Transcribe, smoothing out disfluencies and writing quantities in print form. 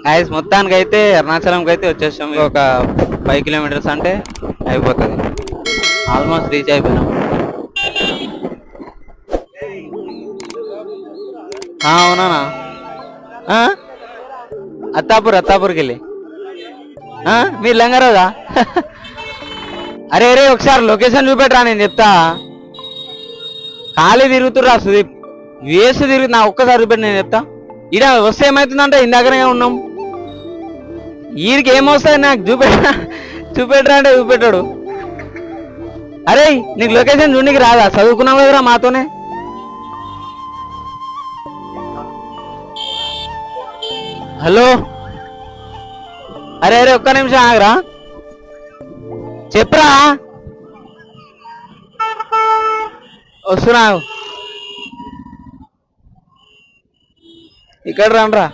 Guys మొత్తానికి అయితే అరుణాచలంకి అయితే వచ్చేసాం. ఒక 5 కిలోమీటర్స్ అంటే అయిపోతుంది. ఆల్మోస్ట్ రీచ్ అయిపోయినాం. అవునా? అత్తాపూర్కి వెళ్ళి మీరు లంగారోదా? అరే అరే ఒకసారి లొకేషన్ చూపెట్టరా, నేను చెప్తా. ఖాళీ తిరుగుతుర్రా సుదీప్, వేస్ట్ తిరుగు. నా ఒక్కసారి చూపెట్టి నేను చెప్తా. ఇడ వస్తే ఏమవుతుందంటే ఇందాకనే ఉన్నాం. వీరికి ఏమొస్తుంది నాకు చూపెట్టరా అంటే చూపెట్టాడు. అరే నీకు లొకేషన్ చూడనికి రాదా? చదువుకున్నావు కదరా మాతోనే. హలో, అరే అరే ఒక్క నిమిషం ఆగరా, చెప్పరా. వస్తున్నా, ఇక్కడ రండ్రా.